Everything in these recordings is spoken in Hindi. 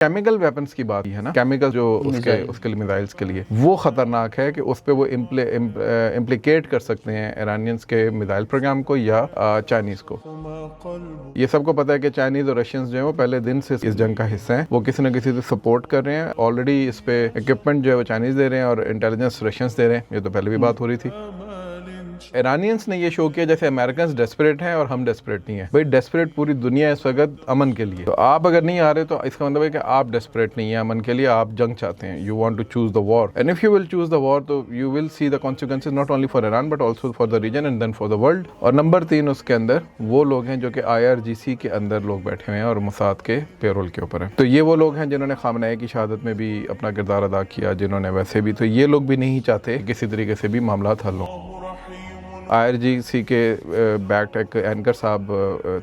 केमिकल वेपन्स की बात है ना, केमिकल जो उसके लिए मिसाइल्स के लिए वो खतरनाक है कि उस पर वो इम्प्लीकेट कर सकते हैं ईरानियंस के मिसाइल प्रोग्राम को या चाइनीज को। ये सबको पता है कि चाइनीज और रशियंस जो है वो पहले दिन से इस जंग का हिस्सा हैं, वो किसी न किसी से सपोर्ट कर रहे हैं। ऑलरेडी इस पे इक्विपमेंट जो है वो चाइनीज दे रहे हैं और इंटेलिजेंस रशियंस दे रहे हैं, ये तो पहले भी बात हो रही थी। ईरानियंस ने ये शो किया जैसे अमेरिकन डेस्परेट हैं और हम डेस्परेट नहीं है। भाई डेस्परेट पूरी दुनिया इस वक्त अमन के लिए, तो आप अगर नहीं आ रहे तो इसका मतलब है कि आप डेस्परेट नहीं है अमन के लिए, आप जंग चाहते हैं। You want to choose the war, and if you will choose the war तो you will see the consequences not only for Iran but also for the region and then for the world. और नंबर 3 उसके अंदर वो लोग हैं जो कि IRGC के अंदर लोग बैठे हुए हैं और मोसाद के पेरोल के ऊपर हैं। तो ये वो लोग हैं जिन्होंने खामनेई की शहादत में भी अपना किरदार अदा किया, जिन्होंने वैसे भी, तो ये लोग भी नहीं चाहते किसी तरीके से भी मामला हल हो। IRGC के बैक्ड एक एंकर साहब,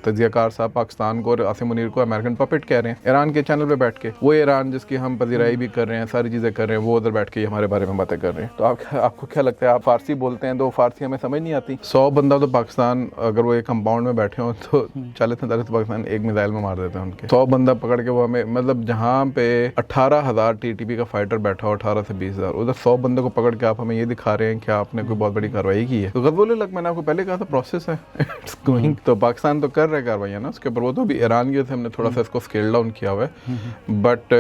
तजियाकार साहब पाकिस्तान को और आसिम मुनीर को अमेरिकन पपेट कह रहे हैं ईरान के चैनल पे बैठ के। वो ईरान जिसकी हम पजीराई भी कर रहे हैं, सारी चीज़ें कर रहे हैं, वो उधर बैठ के हमारे बारे में बातें कर रहे हैं। तो आपको क्या लगता है, आप फारसी बोलते हैं तो फारसी हमें समझ नहीं आती। 100 बंदा तो पाकिस्तान, अगर वो एक कंपाउंड में बैठे हों तो 40-45 तो पाकिस्तान एक मिसाइल में मार देते हैं उनके। 100 बंदा पकड़ के वो हमें, मतलब जहाँ पे 18,000 TTP का फाइटर बैठा हो, 18 से 20,000, उधर 100 बंदे को पकड़ के आप हमें ये दिखा रहे हैं कि आपने कोई बहुत बड़ी कार्रवाई की है। तो गज़वुल हक़ मैंने आपको पहले कहा था प्रोसेस है, इट्स गोइंग। तो पाकिस्तान तो कर रहा है कार्रवाई ना उसके ऊपर, वो तो भी ईरान की वजह से हमने थोड़ा सा इसको स्केल डाउन किया हुआ है। बट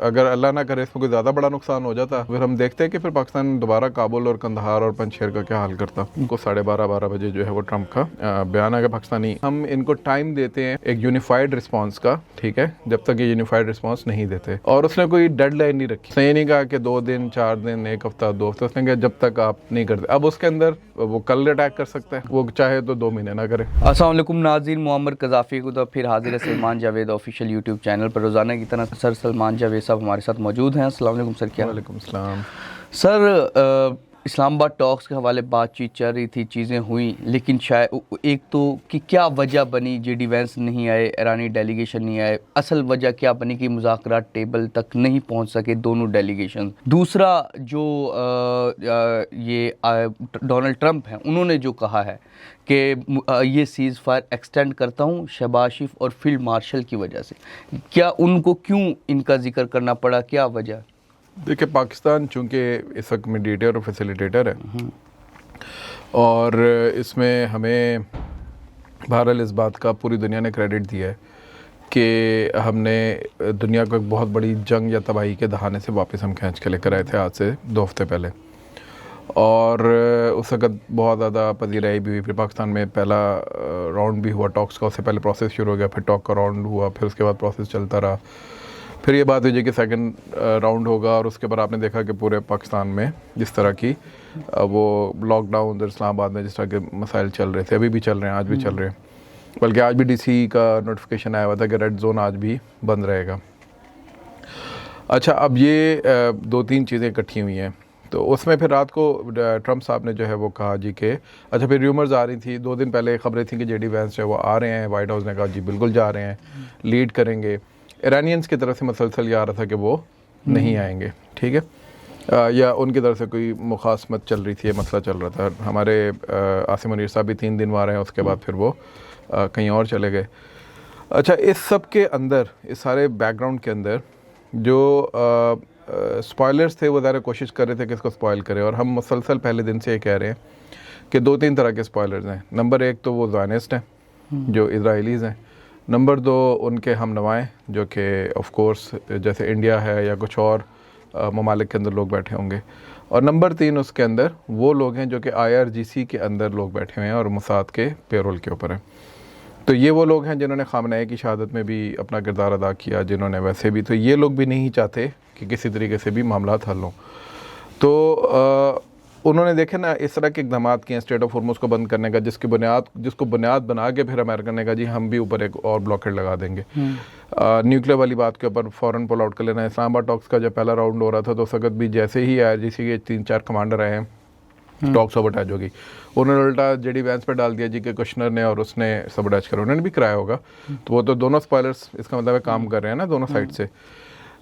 अगर अल्लाह ना करे इसमें कोई ज़्यादा बड़ा नुकसान हो जाता, फिर हम देखते हैं कि फिर पाकिस्तान दोबारा काबुल और कंदहार और पंजशेर का क्या हाल करता। उनको 12:30 बजे जो है वो ट्रंप का बयान आ गया पाकिस्तानी। हम इनको टाइम देते हैं एक यूनिफाइड रिस्पॉन्स का, ठीक है, जब तक ये यूनिफाइड रिस्पॉन्स नहीं देते। और उसने कोई डेडलाइन नहीं रखी, उसने ये नहीं कहा कि 2 दिन 4 दिन 1 हफ्ता 2 हफ्ते, उसने कहा जब तक आप नहीं करते। अब उसके अंदर वो कल अटैक कर सकता है, वो चाहे तो 2 महीने ना करे। अस्सलाम वालेकुम नाज़रीन, मुअम्मर क़ज़ाफ़ी को तो फिर हाजिर है Salman Javed official YouTube channel पर। रोज़ाना की तरह सर सलमान जावेद साहब हमारे साथ मौजूद हैं। अस्सलाम वालेकुम सर। क्या वालेकुम सलाम सर, इस्लामाबाद टॉक्स के हवाले बातचीत चल रही थी, चीज़ें हुई, लेकिन शायद एक तो कि क्या वजह बनी JD वैंस नहीं आए, ईरानी डेलीगेशन नहीं आए, असल वजह क्या बनी कि मुज़ाकरात टेबल तक नहीं पहुंच सके दोनों डेलीगेशन। दूसरा जो ये डोनाल्ड ट्रंप हैं, उन्होंने जो कहा है कि ये सीज़ फायर एक्सटेंड करता हूँ शहबाज शरीफ और फील्ड मार्शल की वजह से, क्या उनको क्यों इनका जिक्र करना पड़ा, क्या वजह? देखिए, पाकिस्तान चूँकि इस वक्त मीडिएटर और फैसिलिटेटर है और इसमें हमें बहरहाल इस बात का पूरी दुनिया ने क्रेडिट दिया है कि हमने दुनिया को एक बहुत बड़ी जंग या तबाही के दहाने से वापस हम खींच के लेकर आए थे आज से 2 हफ्ते पहले। और उस वक्त बहुत ज़्यादा पजीराई भी हुई। फिर पाकिस्तान में पहला राउंड भी हुआ टॉक्स का, उससे पहले प्रोसेस शुरू हो गया, फिर टॉक का राउंड हुआ, फिर उसके बाद प्रोसेस चलता रहा। फिर ये बात हुई कि सेकंड राउंड होगा और उसके बाद आपने देखा कि पूरे पाकिस्तान में जिस तरह की वो लॉकडाउन उधर इस्लामाबाद में जिस तरह के मसाइल चल रहे थे, अभी भी चल रहे हैं, आज भी चल रहे हैं, बल्कि आज भी DC का नोटिफिकेशन आया हुआ था कि रेड जोन आज भी बंद रहेगा। अच्छा, अब ये 2-3 चीज़ें इकट्ठी हुई हैं, तो उसमें फिर रात को ट्रंप साहब ने जो है वो कहा जी कि अच्छा, फिर र्यूमर्स आ रही थी 2 दिन पहले, खबरें थी कि JD वैंस जो है वो आ रहे हैं। वाइट हाउस ने कहा जी बिल्कुल जा रहे हैं, लीड करेंगे। ईरानियंस की तरफ से मसलसल ये आ रहा था कि वो नहीं आएंगे, ठीक है, या उनकी तरफ से कोई मुखासमत चल रही थी, ये मसला चल रहा था। हमारे आसिम मुनीर साहब भी 3 दिन वहाँ रहे हैं, उसके बाद फिर वो कहीं और चले गए। अच्छा, इस सब के अंदर, इस सारे बैकग्राउंड के अंदर जो स्पॉयलर्स थे वो ज़्यादा कोशिश कर रहे थे कि इसको स्पॉयल करें, और हम मुसलसल पहले दिन से ये कह रहे हैं कि 2-3 तरह के स्पॉयलर्स हैं। नंबर 1 तो वो ज़ायनिस्ट हैं जो इजराइलीज़ हैं। नंबर 2 उनके हम नवाएँ जो कि ऑफ कोर्स जैसे इंडिया है या कुछ और ममालिक के अंदर लोग बैठे होंगे। और नंबर 3 उसके अंदर वो लोग हैं जो कि IRGC के अंदर लोग बैठे हुए हैं और मोसाद के पेरोल के ऊपर हैं। तो ये वो लोग हैं जिन्होंने खामनेई की शहादत में भी अपना किरदार अदा किया, जिन्होंने वैसे भी, तो ये लोग भी नहीं चाहते कि किसी तरीके से भी मामला हल हों। तो उन्होंने देखे ना इस तरह के इक़दाम किए स्टेट ऑफ हॉर्मुज़ को बंद करने का, जिसको बुनियाद बना के फिर अमेरिका ने कहा जी हम भी ऊपर एक और ब्लॉकेट लगा देंगे। न्यूक्लियर वाली बात के ऊपर फ़ौरन पुल आउट कर लेना। इस्लामाबाद टॉक्स का जब पहला राउंड हो रहा था तो उस वक्त भी जैसे ही IRGC के 3-4 कमांडर आए हैं, टॉक्स सबअटैच होगी, उन्होंने उल्टा JD वैंस पर डाल दिया जी के कुशनर ने, और उसने सबअटैच करा, उन्होंने भी कराया होगा। तो वो तो दोनों स्पॉयलर्स इसका मतलब काम कर रहे हैं ना दोनों साइड से।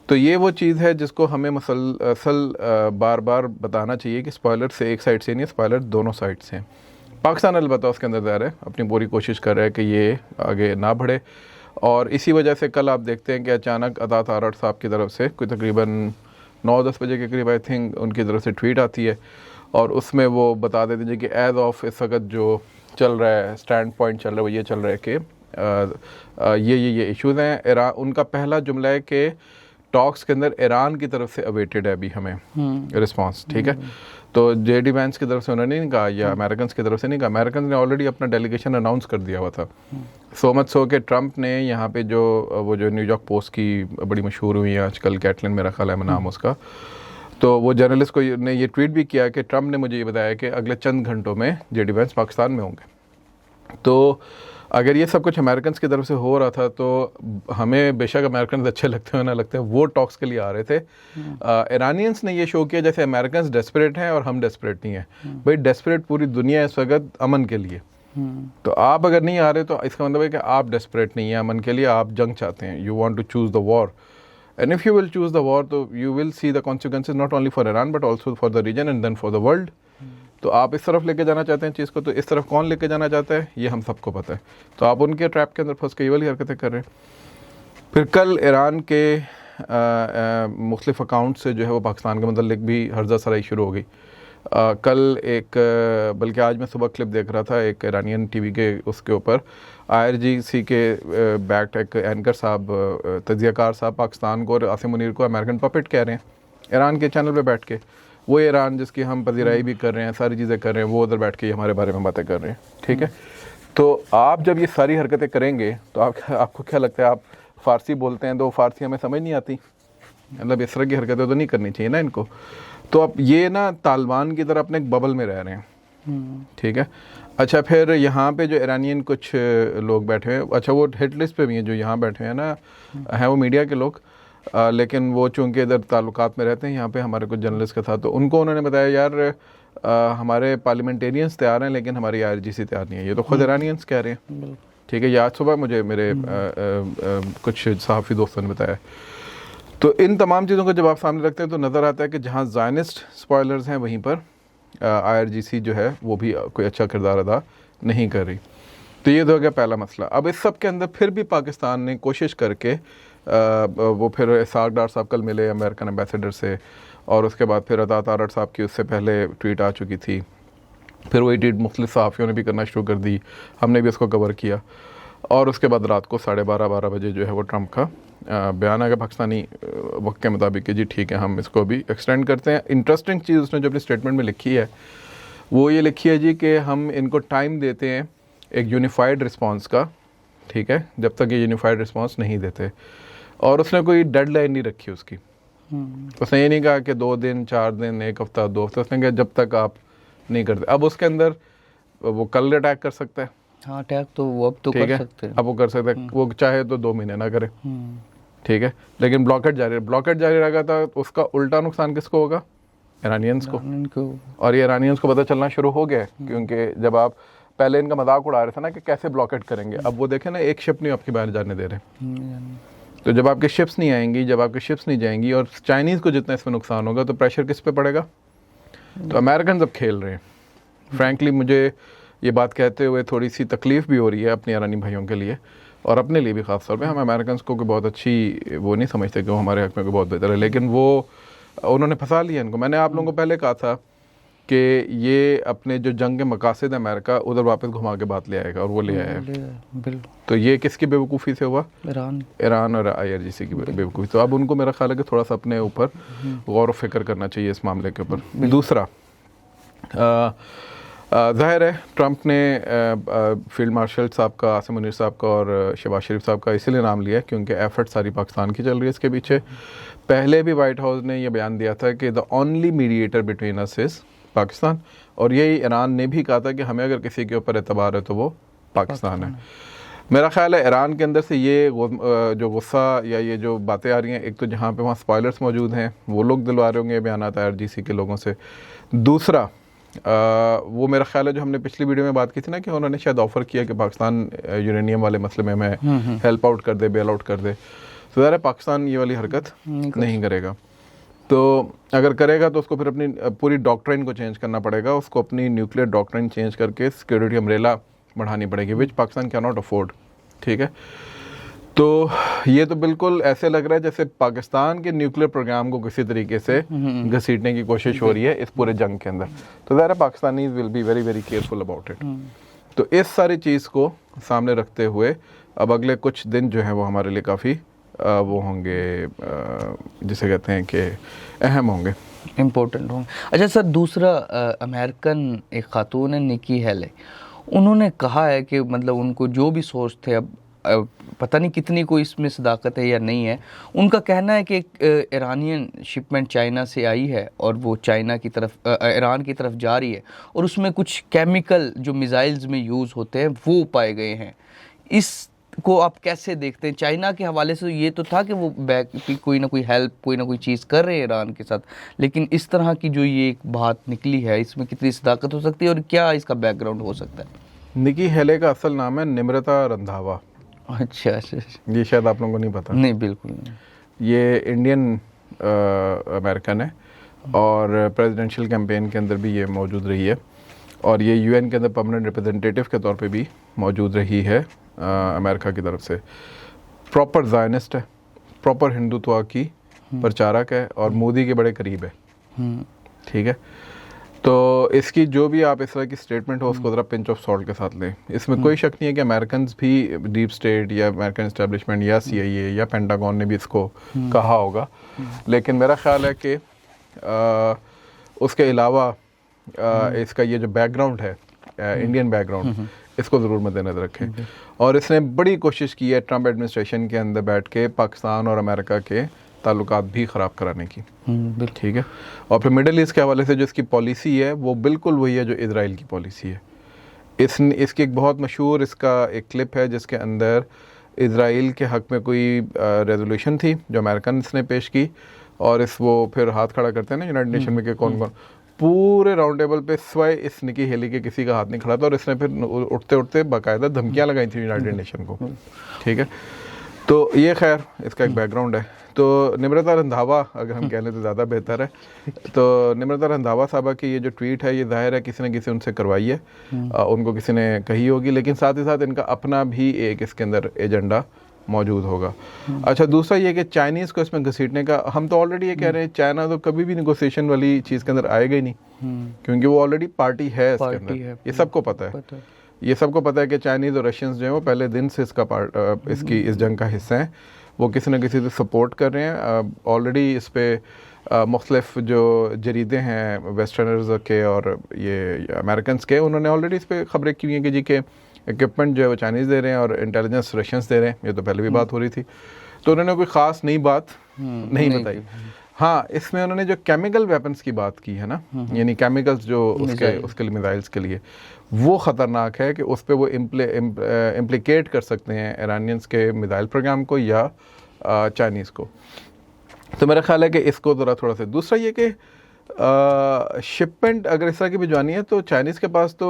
तो ये वो चीज़ है जिसको हमें मसलसल बार बार बताना चाहिए कि स्पॉयलर से एक साइड से नहीं, स्पॉयलर दोनों साइड से हैं। पाकिस्तान अलबत्ता उसके अंदर ज़ाहिर है अपनी पूरी कोशिश कर रहा है कि ये आगे ना बढ़े, और इसी वजह से कल आप देखते हैं कि अचानक अतात आरट साहब की तरफ से कोई तकरीबन 9-10 बजे के करीब आई थिंक उनकी तरफ से ट्वीट आती है और उसमें वो बता देते हैं कि एज ऑफ इस वक्त जो चल रहा है, स्टैंड पॉइंट चल रहा है, वो ये चल रहा है कि ये इश्यूज़ हैं। ईरान, उनका पहला जुमला है कि टॉक्स के अंदर ईरान की तरफ से अवेटेड है अभी हमें रिस्पांस, ठीक है। तो जेडी वैंस की तरफ से उन्होंने नहीं कहा या अमेरिकन की तरफ से नहीं कहा, अमेरिकन ने ऑलरेडी अपना डेलीगेशन अनाउंस कर दिया हुआ था। सो मच सो कि ट्रंप ने यहाँ पे जो न्यूयॉर्क पोस्ट की बड़ी मशहूर हुई है आजकल, कैटलिन मेरा ख्याल है नाम उसका, तो वो जर्नलिस्ट को ने ये ट्वीट भी किया कि ट्रंप ने मुझे ये बताया कि अगले चंद घंटों में जेडी वैंस पाकिस्तान में होंगे। तो अगर ये सब कुछ अमेरिकन की तरफ से हो रहा था तो हमें बेशक अमेरिकन अच्छे लगते हैं ना लगते हैं, वो टॉक्स के लिए आ रहे थे। ईरानियंस ने ये शो किया जैसे अमेरिकन डेस्परेट हैं और हम डेस्परेट नहीं हैं। भाई डेस्परेट पूरी दुनिया इस वक्त अमन के लिए, तो आप अगर नहीं आ रहे तो इसका मतलब है कि आप डेस्परेट नहीं हैं अमन के लिए, आप जंग चाहते हैं, you want to choose the war. And if you will choose the war तो you will see the consequences not only for Iran but also for the region and then for the world. तो आप इस तरफ लेके जाना चाहते हैं चीज़ को, तो इस तरफ कौन लेके जाना चाहता है ये हम सबको पता है। तो आप उनके ट्रैप के अंदर फंस के ये वाली हरकतें कर रहे हैं। फिर कल ईरान के मुख्तलिफ अकाउंट से जो है वो पाकिस्तान के मतलब भी हर्जा सराई शुरू हो गई। कल एक बल्कि आज मैं सुबह क्लिप देख रहा था एक ईरानियन टीवी के उसके ऊपर IRGC के बैक्ड एक एंकर साहब, तजियाकार साहब पाकिस्तान को और आसिम मुनीर को अमेरिकन पपेट कह रहे हैं ईरान के चैनल पे बैठ के। वो ईरान जिसकी हम पजीराई भी कर रहे हैं, सारी चीज़ें कर रहे हैं, वो उधर बैठ के हमारे बारे में बातें कर रहे हैं, ठीक है। तो आप जब ये सारी हरकतें करेंगे तो आपको क्या लगता है, आप फ़ारसी बोलते हैं तो फ़ारसी हमें समझ नहीं आती, मतलब इस तरह की हरकतें तो नहीं करनी चाहिए ना इनको। तो अब ये ना तालिबान की तरह अपने एक बबल में रह रहे हैं, ठीक है। अच्छा, फिर यहाँ पे जो ईरानियन कुछ लोग बैठे हैं, अच्छा वो हिट लिस्ट पे भी हैं जो यहाँ बैठे हैं ना, हैं वो मीडिया के लोग, लेकिन वो चूँकि इधर ताल्लुकात में रहते हैं यहाँ पे हमारे कुछ जर्नलिस्ट के साथ, तो उनको उन्होंने बताया यार हमारे पार्लियामेंटेरियंस तैयार हैं लेकिन हमारी IRGC तैयार नहीं है। ये तो खुद ईरानियंस कह रहे हैं, ठीक है। ये आज सुबह मुझे मेरे कुछ सहाफ़ी दोस्तों ने बताया। तो इन तमाम चीज़ों को जब आप सामने रखते हैं तो नज़र आता है कि जहाँ ज़ायनिस्ट स्पॉयलर्स हैं वहीं पर IRGC जो है वो भी कोई अच्छा किरदार अदा नहीं कर रही। तो ये तो हो गया पहला मसला। अब इस सब के अंदर फिर भी पाकिस्तान ने कोशिश करके वो फिर इसाक डार साहब कल मिले अमेरिकन एम्बेसडर से, और उसके बाद फिर अतात आरट साहब की उससे पहले ट्वीट आ चुकी थी, फिर वही ट्वीट मुख्तलिफ सहाफ़ियों ने भी करना शुरू कर दी, हमने भी उसको कवर किया। और उसके बाद रात को 12:30 बजे जो है वो ट्रंप का बयान आ गया पाकिस्तानी वक्त के मुताबिक कि जी ठीक है हम इसको भी एक्सटेंड करते हैं। इंटरेस्टिंग चीज़ उसने जो अपनी स्टेटमेंट में लिखी है वो ये लिखी है जी कि हम इनको टाइम देते हैं एक यूनिफाइड रिस्पांस का, ठीक है, जब तक ये यूनिफाइड रिस्पांस नहीं देते। और उसने कोई डेडलाइन नहीं रखी उसकी, उसने ये नहीं कहा कि 2 दिन 4 दिन 1 हफ्ता 2 हफ्ते, उसने कहा जब तक आप नहीं करते। अब उसके अंदर वो कल अटैक कर सकता है, हाँ अटैक तो वो अब तो कर सकते हैं, अब वो कर सकता है, वो चाहे तो 2 महीने ना करे, ठीक है, लेकिन ब्लॉकेट जारी रहेगा तो उसका उल्टा नुकसान किसको होगा, ईरानियंस को। और ये ईरानियंस को पता चलना शुरू हो गया है, क्योंकि जब आप पहले इनका मजाक उड़ा रहे थे ना कि कैसे ब्लॉकेट करेंगे, अब वो देखें ना एक शिप नहीं आपकी बाहर जाने दे रहे। तो जब आपके शिप्स नहीं आएंगी, जब आपकी शिप्स नहीं जाएंगी और चाइनीज़ को जितना इसमें नुकसान होगा तो प्रेशर किस पे पड़ेगा। तो अमेरिकन अब खेल रहे हैं। फ्रैंकली मुझे ये बात कहते हुए थोड़ी सी तकलीफ़ भी हो रही है अपने ईरानी भाइयों के लिए और अपने लिए भी ख़ास तौर पे। हम अमेरिकन को कोई बहुत अच्छी वो नहीं समझते कि वो हमारे हक़ में कोई बहुत बेहतर है, लेकिन वो उन्होंने फंसा लिया इनको। मैंने आप लोगों को पहले कहा था कि ये अपने जो जंग के मकासद अमेरिका उधर वापस घुमा के बात ले आएगा, और वो ले आया है। तो ये किसकी बेवकूफ़ी से हुआ, ईरान और IRGC की बेवकूफ़ी। तो अब उनको मेरा ख्याल है कि थोड़ा सा अपने ऊपर गौर व फिक्र करना चाहिए इस मामले के ऊपर। दूसरा, ज़ाहिर है ट्रंप ने फील्ड मार्शल साहब का, आसिम मुनीर साहब का और शहबाज शरीफ साहब का इसीलिए नाम लिया क्योंकि एफर्ट सारी पाकिस्तान की चल रही है इसके पीछे। पहले भी वाइट हाउस ने यह बयान दिया था कि the only mediator between us is Pakistan, और यही ईरान ने भी कहा था कि हमें अगर किसी के ऊपर एतबार है तो वो पाकिस्तान है। मेरा ख्याल है ईरान के अंदर से ये जो गुस्सा या ये जो बातें आ रही हैं, एक तो जहाँ पे वहाँ स्पॉयलर्स मौजूद हैं वो लोग दिलवा रहे होंगे बयान IRGC के लोगों से। दूसरा वो मेरा ख्याल है जो हमने पिछली वीडियो में बात की थी ना कि उन्होंने शायद ऑफ़र किया कि पाकिस्तान यूरेनियम वाले मसले में हमें हेल्प आउट कर दे, बेल आउट कर दे। तो ज़रा पाकिस्तान ये वाली हरकत नहीं करेगा। तो अगर करेगा तो उसको फिर अपनी पूरी डॉक्ट्राइन को चेंज करना पड़ेगा, उसको अपनी न्यूक्लियर डॉक्ट्राइन चेंज करके सिक्योरिटी अम्ब्रेला बढ़ानी पड़ेगी, विच पाकिस्तान कैन नॉट अफोर्ड, ठीक है। तो ये तो बिल्कुल ऐसे लग रहा है जैसे पाकिस्तान के न्यूक्लियर प्रोग्राम को किसी तरीके से घसीटने की कोशिश हो रही है इस पूरे जंग के अंदर। तो ज़ाहिर है Pakistani will be very very careful about it. तो इस सारी चीज़ को सामने रखते हुए अब अगले कुछ दिन जो हैं वो हमारे लिए काफ़ी वो होंगे, जिसे कहते हैं कि अहम होंगे, इम्पोर्टेंट होंगे। अच्छा सर, दूसरा अमेरिकन एक खातून है निकी हेले, उन्होंने कहा है कि मतलब उनको जो भी सोच थे, अब पता नहीं कितनी कोई इसमें सदाकत है या नहीं है, उनका कहना है कि एक ईरानियन शिपमेंट चाइना से आई है और वो चाइना की तरफ ईरान की तरफ जा रही है और उसमें कुछ केमिकल जो मिसाइल्स में यूज़ होते हैं वो पाए गए हैं। इसको आप कैसे देखते हैं? चाइना के हवाले से ये तो था कि वो कोई ना कोई हेल्प, कोई ना कोई चीज़ कर रहे हैं ईरान के साथ, लेकिन इस तरह की जो ये एक बात निकली है, इसमें कितनी सदाकत हो सकती है और क्या इसका बैकग्राउंड हो सकता है? निकी हेले का असल नाम है निम्रता रंधावा। अच्छा अच्छा, ये शायद आप लोगों को नहीं पता। नहीं, बिल्कुल नहीं। ये इंडियन अमेरिकन है और प्रेसिडेंशियल कैंपेन के अंदर भी ये मौजूद रही है और ये यूएन के अंदर परमानेंट रिप्रेजेंटेटिव के तौर पे भी मौजूद रही है अमेरिका की तरफ से। प्रॉपर ज़ायनिस्ट है, प्रॉपर हिंदुत्व की प्रचारक है और मोदी के बड़े करीब है। ठीक है, तो इसकी जो भी आप इस तरह की स्टेटमेंट हो उसको ज़रा पिंच ऑफ सॉल्ट के साथ लें। इसमें कोई शक नहीं है कि अमेरिकन भी, डीप स्टेट या अमेरिकन इस्टेब्लिशमेंट या CIA या पेंटागन ने भी इसको कहा होगा, लेकिन मेरा ख्याल है कि उसके अलावा इसका ये जो बैकग्राउंड है, इंडियन बैकग्राउंड, इसको ज़रूर मद्देनज़र रखें। और इसने बड़ी कोशिश की है ट्रंप एडमिनिस्ट्रेशन के अंदर बैठ के पाकिस्तान और अमेरिका के ताल्लुकात भी ख़राब कराने की। ठीक है, और फिर मिडल ईस्ट के हवाले से जो इसकी पॉलिसी है वो बिल्कुल वही है जो इजराइल की पॉलिसी है। इसकी एक बहुत मशहूर इसका एक क्लिप है जिसके अंदर इजराइल के हक़ में कोई रेजोल्यूशन थी जो अमेरिकन ने पेश की और वो फिर हाथ खड़ा करते हैं ना यूनाइटेड नेशन में कि कौन कौन, पूरे राउंड टेबल पे सिवाय इस निकी हेली के किसी का हाथ नहीं खड़ा था और इसने फिर उठते उठते बाकायदा धमकियाँ लगाई थी यूनाइटेड नेशन को। ठीक है, तो ये खैर इसका एक बैकग्राउंड है। तो निम्रता रंधावा अगर हम कह लें तो ज़्यादा बेहतर है। तो निम्रता रंधावा साहबा की ये जो ट्वीट है ये ज़ाहिर है किसी न किसी उनसे करवाई है, उनको किसी ने कही होगी, लेकिन साथ ही साथ इनका अपना भी एक इसके अंदर एजेंडा मौजूद होगा। अच्छा, दूसरा ये कि चाइनीज़ को इसमें घसीटने का, हम तो ऑलरेडी ये कह रहे हैं चाइना तो कभी भी निगोसिएशन वाली चीज़ के अंदर आएगा ही नहीं, क्योंकि वो ऑलरेडी पार्टी है इसके अंदर, ये सबको पता है। ये सबको पता है कि चाइनीज़ और रशियंस जो हैं वो पहले दिन से इसकी इस जंग का हिस्सा हैं, वो किसी न किसी से सपोर्ट कर रहे हैं। ऑलरेडी इस पर मुख्तलिफ जो जरीदे हैं वेस्टर्नर्स के और ये अमेरिकन्स के, उन्होंने ऑलरेडी इस पर ख़बरें की हैं कि जी के इक्विपमेंट जो है वो चाइनीज़ दे रहे हैं और इंटेलिजेंस रशियंस दे रहे हैं। ये तो पहले भी बात हो रही थी, तो उन्होंने कोई ख़ास नई बात नहीं बताई। हाँ, इसमें उन्होंने जो केमिकल वेपन्स की बात की है ना, यानी केमिकल्स जो उसके लिए मिसाइल्स के लिए, वो ख़तरनाक है कि उस पर वो इम्प्लिकेट कर सकते हैं ईरानियंस के मिसाइल प्रोग्राम को या चाइनीज़ को। तो मेरा ख्याल है कि इसको ज़रा थोड़ा सा, दूसरा ये कि शिपमेंट अगर इस तरह की भिजवानी है तो चाइनीज़ के पास तो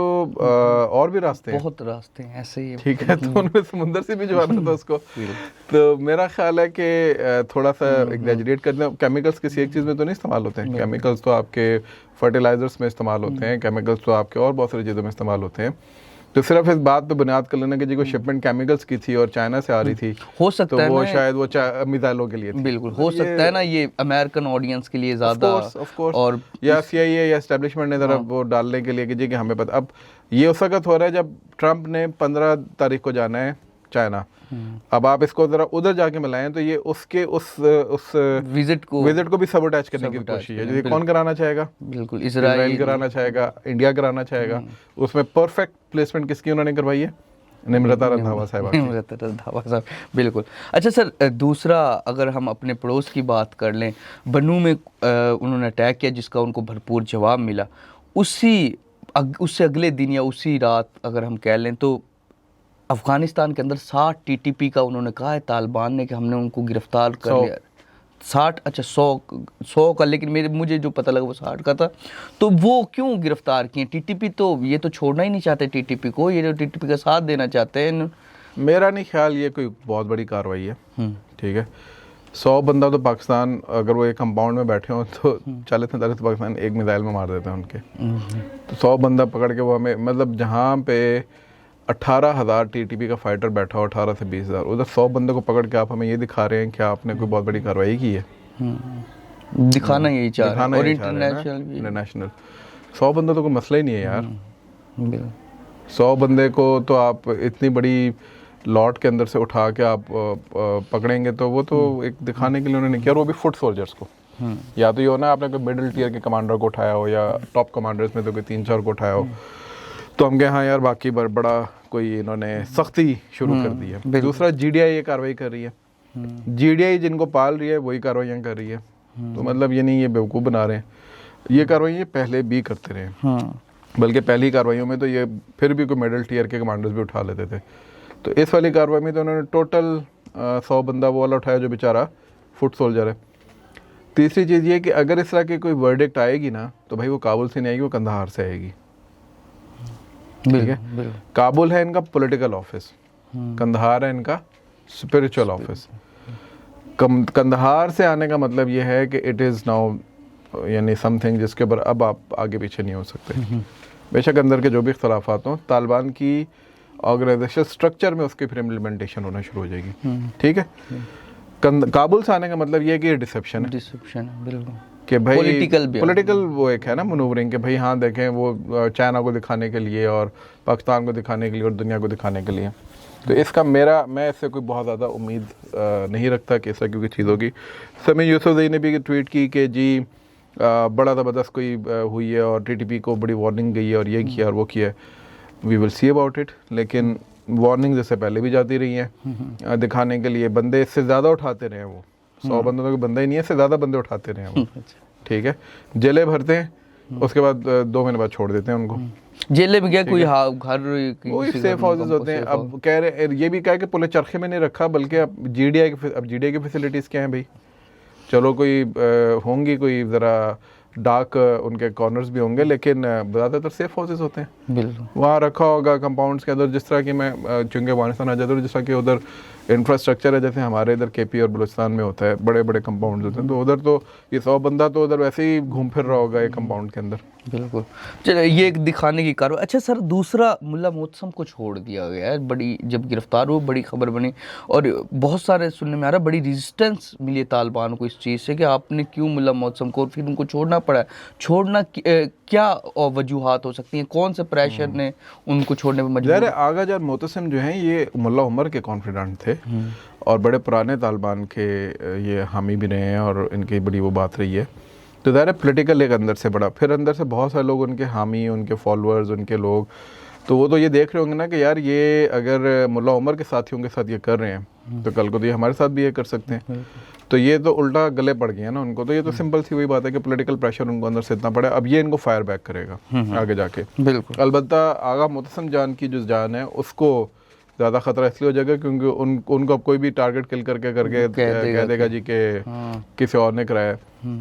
और भी रास्ते हैं, बहुत रास्ते हैं ऐसे ही। ठीक है, तो उनमें समुंदर से भिजवाना था उसको। तो मेरा ख्याल है कि थोड़ा सा एग्जैजरेट कर दें। केमिकल्स किसी एक चीज़ में तो नहीं इस्तेमाल होते हैं, केमिकल्स तो आपके फर्टिलाइजर्स में इस्तेमाल होते हैं, केमिकल्स तो आपके और बहुत सारी चीज़ों में इस्तेमाल होते हैं। तो सिर्फ इस बात पे बुनियाद कर लेना कि जी को शिपमेंट केमिकल्स की थी और चाइना से आ रही थी, हो सकता तो है वो शायद वो मिसाइलों के लिए थी। बिल्कुल हो सकता है ना, ये अमेरिकन ऑडियंस के लिए ज़्यादा, और या CIA या एस्टेब्लिशमेंट ने ज़रा वो डालने के लिए कि जी कि हमें पता। अब ये उस वक्त हो रहा है जब ट्रंप ने 15 तारीख को जाना है चाइना, अब आप इसको ज़रा उधर जाके मिलाएं तो ये उसके उस विजिट को भी सबोटैच करने की कोशिश है। जैसे कौन कराना चाहेगा? बिल्कुल इजराइल कराना चाहेगा, इंडिया कराना चाहेगा। उसमें परफेक्ट प्लेसमेंट किसकी उन्होंने करवाई है? निम्रता रंधावा साहब। निम्रता रंधावा साहब, बिल्कुल। अच्छा सर, दूसरा अगर हम अपने पड़ोस की बात कर लें, बनू में उन्होंने अटैक किया जिसका उनको भरपूर जवाब मिला। उससे अगले दिन या उसी रात अगर हम कह लें तो अफ़गानिस्तान के अंदर 60 TTP का उन्होंने कहा है तालिबान ने कि हमने उनको गिरफ्तार कर लिया। 60, अच्छा 100 का, लेकिन मुझे जो पता लगा वो 60 का था। तो वो क्यों गिरफ्तार किए? TTP तो ये तो छोड़ना ही नहीं चाहते TTP को, ये जो TTP का साथ देना चाहते हैं। मेरा नहीं ख्याल ये कोई बहुत बड़ी कार्रवाई है। ठीक है, 100 बंदा तो पाकिस्तान, अगर वो एक कंपाउंड में बैठे हों तो 40-45 तो पाकिस्तान एक मिसाइल में मार देते हैं उनके। तो 100 बंदा पकड़ के वो हमें, मतलब जहाँ पे 18,000 टीटीपी का फाइटर बैठा हो, 18 से 20,000, उधर 100 बंदे को पकड़ के आप हमें ये दिखा रहे हैं कि आपने कोई बहुत बड़ी कार्रवाई की है। दिखाना यही चाह रहे हैं, और इंटरनेशनल 100 बंदे तो कोई मसला ही नहीं है यार। 100 बंदे को तो आप इतनी बड़ी लॉट के अंदर से उठा के आप पकड़ेंगे तो वो तो एक दिखाने के लिए उन्होंने किया, और वो भी फुट सोल्जर्स को। या तो ये हो ना आपने कोई मिडिल टीयर के कमांडर को उठाया हो, या टॉप कमांडर्स में तो कोई 3-4 को उठाया हो, तो हम कहें हाँ यार बाकी बड़ा कोई इन्होंने सख्ती शुरू कर दी है। दूसरा जीडीआई ये कार्रवाई कर रही है, जीडीआई जिनको पाल रही है वही कार्रवाइयाँ कर रही है। तो मतलब ये नहीं ये बेवकूफ़ बना रहे हैं, ये कार्रवाई पहले भी करते रहे, बल्कि पहली कार्रवाइयों में तो ये फिर भी कोई मिडिल टीयर के कमांडर्स भी उठा लेते थे। तो इस वाली कार्रवाई में तो उन्होंने टोटल 100 बंदा वो वाला उठाया जो बेचारा फुट सोल्जर है। तीसरी चीज़ ये कि अगर इस तरह की कोई वर्डिक्ट आएगी ना तो भाई वो काबुल से नहीं आएगी, वो कंधार से आएगी। ठीक है, काबुल है इनका पॉलिटिकल ऑफिस, कंधार है इनका स्पिरिचुअल ऑफिस। कंधार से आने का मतलब ये है कि इट इज़ नाउ यानी समथिंग जिसके ऊपर अब आप आगे पीछे नहीं हो सकते। बेशक अंदर के जो भी इख्तलाफात हों, तालिबान की ऑर्गेनाइजेशन स्ट्रक्चर में उसकी फिर इम्प्लीमेंटेशन होना शुरू हो जाएगी। ठीक है, काबुल से आने का मतलब ये है कि ये डिसेप्शन है, बिल्कुल, कि भाई पॉलिटिकल वो एक है ना मनूवरिंग, कि भाई हाँ देखें वो चाइना को दिखाने के लिए और पाकिस्तान को दिखाने के लिए और दुनिया को दिखाने के लिए। तो इसका मैं इससे कोई बहुत ज़्यादा उम्मीद नहीं रखता कि ऐसा क्योंकि चीज़ होगी। समी यूसुफजई ने भी ट्वीट की कि जी बड़ा ज़बरदस्त कोई हुई है और टीटीपी को बड़ी वार्निंग गई है और ये किया और वो किया है। We will see about it, लेकिन वार्निंग जैसे पहले भी जाती रही हैं दिखाने के लिए। बंदे इससे ज़्यादा उठाते रहे हैं, वो 100 बंदों का बंदा ही नहीं है, इससे ज़्यादा बंदे उठाते रहे हैं वो। ठीक है, जेलें भरते हैं, उसके बाद 2 महीने बाद छोड़ देते हैं उनको। जेलें में क्या कोई घर वही सेफ हाउसेज होते हैं। अब कह रहे ये भी कहा कि पुलिस चरखे में नहीं रखा, बल्कि अब जीडीआई की फैसिलिटीज़ क्या हैं भाई। चलो कोई होंगी कोई ज़रा डार्क उनके कॉर्नर्स भी होंगे, लेकिन ज़्यादातर सेफ हाउसेज होते हैं। बिल्कुल, वहाँ रखा होगा कंपाउंड्स के अंदर। जिस तरह की मैं चूँकि अफगानिस्तान आ जाता हूँ, जिस तरह की उधर इंफ्रास्ट्रक्चर है, जैसे हमारे इधर केपी और बलूचिस्तान में होता है, बड़े बड़े कंपाउंड्स होते हैं, तो उधर तो ये 100 बंदा तो उधर वैसे ही घूम फिर रहा होगा एक कंपाउंड के अंदर। बिल्कुल, चलो ये एक दिखाने की कार्रवाई। अच्छा सर, दूसरा मुल्ला मोहतसम को छोड़ दिया गया है, बड़ी जब गिरफ्तार हुआ बड़ी खबर बनी, और बहुत सारे सुनने में आ रहा है बड़ी रेजिस्टेंस मिली तालिबान को इस चीज़ से कि आपने क्यों मुल्ला मोहतसम को, और फिर उनको छोड़ना पड़ा। छोड़ना क्या वजूहात हो सकती हैं, कौन से प्रेशर ने उनको छोड़ने पर मजबूर? आगा जार मोहतसम जो हैं ये मुल्ला उमर के कॉन्फिडेंट थे और बड़े पुराने तालिबान के ये हामी भी रहे हैं और इनकी बड़ी वो बात रही है। तो ज़ाहिर है पॉलिटिकल एक अंदर से बड़ा, फिर अंदर से बहुत सारे लोग उनके हामी, उनके फॉलोअर्स, उनके लोग, तो वो तो ये देख रहे होंगे ना कि यार ये अगर मुल्ला उमर के साथियों के साथ ये कर रहे हैं तो कल को तो ये हमारे साथ भी ये कर सकते हैं। तो ये तो उल्टा गले पड़ गए ना उनको। तो ये तो सिंपल सी वही बात है कि पॉलिटिकल प्रेशर उनको अंदर से इतना पड़ा, अब ये इनको फायर बैक करेगा आगे जाके। बिल्कुल, अलबत्ता आगा मोहतसम जान की जो जान है उसको ज़्यादा ख़तरा इसलिए हो जाएगा क्योंकि उनको अब कोई भी टारगेट किल करके कह देगा जी कि किसी और ने कराया,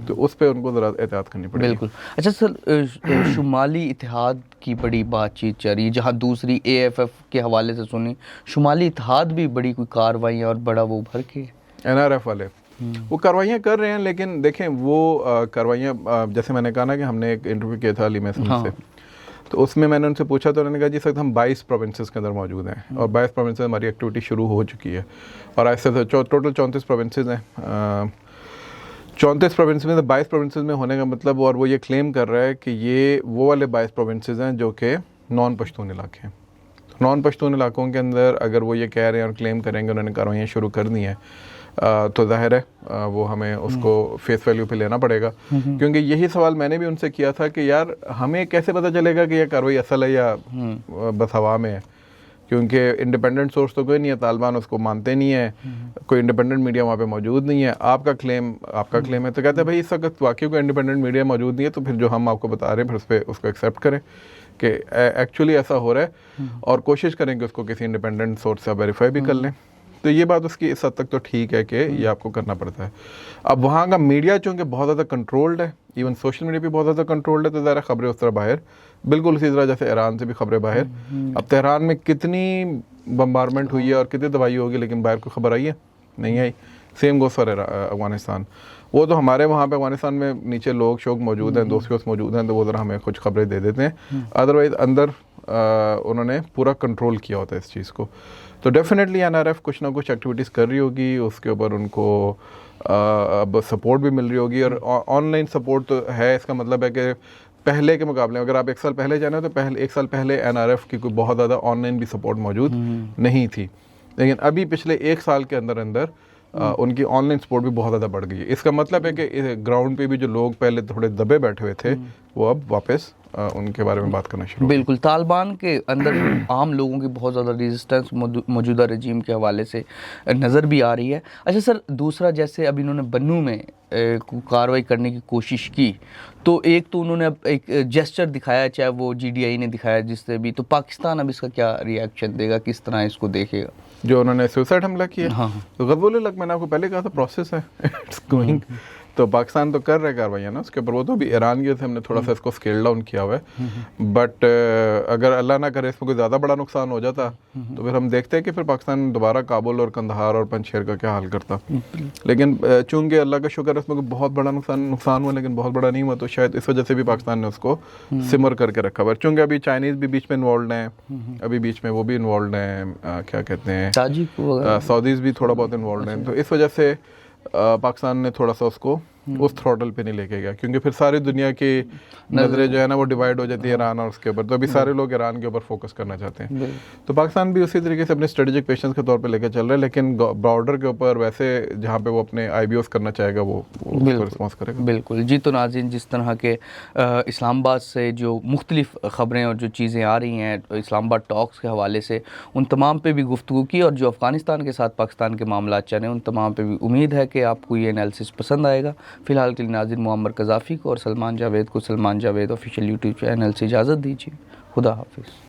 तो उस पर उनको ज़रा एहतियात करनी पड़ेगी। बिल्कुल। अच्छा सर, शुमाली इत्तेहाद की बड़ी बातचीत चल रही है, जहाँ दूसरी AFF के हवाले से सुनी, शुमाली इत्तेहाद भी बड़ी कोई कार्रवाई और बड़ा वो उभर के NRF वाले वो कार्रवाइयाँ कर रहे हैं, लेकिन देखें वो कार्रवाइयाँ जैसे मैंने कहा ना कि हमने एक इंटरव्यू किया था अली महसूद से, तो उसमें मैंने उनसे पूछा तो उन्होंने कहा जी सर हम 22 प्रोविंसेस के अंदर मौजूद हैं और 22 प्रोविंसेस हमारी एक्टिविटी शुरू हो चुकी है और ऐसे तो टोटल 34 प्रोविंसेस हैं। 34 प्रोविंस में 22 प्रोविंसेस में होने का मतलब, और वो ये क्लेम कर रहा है कि ये वो वाले 22 प्रोविंसेस हैं जो कि नॉन पश्तून इलाके हैं। नॉन पश्तून इलाकों के अंदर अगर वो ये कह रहे हैं और क्लेम करेंगे उन्होंने कार्रवाइयाँ शुरू कर दी हैं तो जाहिर है वो हमें उसको फेस वैल्यू पे लेना पड़ेगा, क्योंकि यही सवाल मैंने भी उनसे किया था कि यार हमें कैसे पता चलेगा कि यह कार्रवाई असल है या बस हवा में है, क्योंकि इंडिपेंडेंट सोर्स तो कोई नहीं है, तालिबान उसको मानते नहीं है, कोई इंडिपेंडेंट मीडिया वहाँ पे मौजूद नहीं है। आपका क्लेम है, तो कहते हैं भाई इस वक्त वाकई कोई इंडिपेंडेंट मीडिया मौजूद नहीं है, तो फिर जो हम आपको बता रहे हैं फिर उस पर उसको एक्सेप्ट करें कि एक्चुअली ऐसा हो रहा है और कोशिश करें कि उसको किसी इंडिपेंडेंट सोर्स से वेरीफाई भी कर लें। तो ये बात उसकी इस हद तक तो ठीक है कि ये आपको करना पड़ता है। अब वहाँ का मीडिया चूँकि बहुत ज़्यादा कंट्रोल्ड है, इवन सोशल मीडिया भी बहुत ज़्यादा कंट्रोल्ड है, तो ज़रा खबरें उस तरह बाहर, बिल्कुल उसी तरह जैसे ईरान से भी खबरें बाहर। अब तेहरान में कितनी बम्बारमेंट हुई है और कितनी दवाई होगी, लेकिन बाहर को खबर आई है नहीं आई। Same goes for Afghanistan. वो तो हमारे वहाँ पे अफगानिस्तान में नीचे लोग शोक मौजूद हैं, दोस्त मौजूद हैं, तो वो ज़रा हमें कुछ खबरें दे देते हैं, अदरवाइज़ अंदर उन्होंने पूरा कंट्रोल किया होता है इस चीज़ को। तो डेफिनेटली एनआरएफ कुछ ना कुछ एक्टिविटीज़ कर रही होगी, उसके ऊपर उनको अब सपोर्ट भी मिल रही होगी, और ऑनलाइन सपोर्ट तो है। इसका मतलब है कि पहले के मुकाबले अगर आप एक साल पहले जाना तो पहले एक साल पहले एनआरएफ की कोई बहुत ज़्यादा ऑनलाइन भी सपोर्ट मौजूद नहीं थी, लेकिन अभी पिछले एक साल के अंदर अंदर उनकी ऑनलाइन सपोर्ट भी बहुत ज़्यादा बढ़ गई है। इसका मतलब है कि ग्राउंड पे भी जो लोग पहले थोड़े दबे बैठे हुए थे वो अब वापस उनके बारे में बात करना शुरू। बिल्कुल, तालिबान के अंदर आम लोगों की बहुत ज़्यादा रेजिस्टेंस मौजूदा रजीम के हवाले से नज़र भी आ रही है। अच्छा सर, दूसरा जैसे अब इन्होंने बन्नू में कार्रवाई करने की कोशिश की, तो एक तो उन्होंने अब एक जेस्चर दिखाया, चाहे वो जीडीआई ने दिखाया जिससे भी, तो पाकिस्तान अब इसका क्या रिएक्शन देगा, किस तरह इसको देखेगा? जो उन्होंने सुसाइड हमला किया, हाँ, तो गज़वुल हक़ मैंने आपको पहले कहा था प्रोसेस है, इट्स गोइंग। तो पाकिस्तान तो कर रहा है कार्रवाइयाँ ना उसके ऊपर, वो तो भी ईरान की वजह से हमने थोड़ा सा इसको स्केल डाउन किया हुआ है। बट अगर अल्लाह ना करे इसमें कोई ज़्यादा बड़ा नुकसान हो जाता तो फिर हम देखते हैं कि फिर पाकिस्तान दोबारा काबुल और कंदहार और पंजशेर का क्या हाल करता। लेकिन चूँकि अल्लाह का शुक्र है उसमें कोई बहुत बड़ा नुकसान हुआ, लेकिन बहुत बड़ा नहीं हुआ, तो शायद इस वजह से भी पाकिस्तान ने उसको सिमर करके रखा हुआ है। चूँकि अभी चाइनीज़ भी बीच में इन्वॉल्व हैं, अभी बीच में वो भी इन्वॉल्व हैं, क्या कहते हैं, सऊदीज़ भी थोड़ा बहुत इन्वॉल्व हैं। तो इस वजह से पाकिस्तान ने थोड़ा सा उसको उस थ्रॉटल पे नहीं लेके गया, क्योंकि फिर सारी दुनिया की नज़रें जो है ना वो डिवाइड हो जाती है ईरान और उसके ऊपर। तो अभी सारे लोग ईरान के ऊपर फोकस करना चाहते हैं, तो पाकिस्तान भी उसी तरीके से अपने स्ट्रेटेजिक पेशेंस के तौर पे लेके चल रहा है। लेकिन बॉर्डर के ऊपर वैसे जहाँ पे वो अपने आईबीओस करना चाहेगा वो रिस्पॉन्स करेगा। बिल्कुल जी। तो नाज़रीन, जिस तरह के इस्लामाबाद से जो मुख्तलिफ ख़बरें और जो चीज़ें आ रही हैं इस्लामाबाद टॉक्स के हवाले से, उन तमाम पे भी गुफ्तगू की, और जो अफ़गानिस्तान के साथ पाकिस्तान के मामला चल रहे हैं उन तमाम पे भी उम्मीद है कि आपको ये एनालिसिस पसंद आएगा। फ़िलहाल के लिए नाज़रीन, मुअम्मर क़ज़ाफ़ी को और सलमान जावेद को Salman Javed official YouTube channel से इजाज़त दीजिए। खुदा हाफिज़।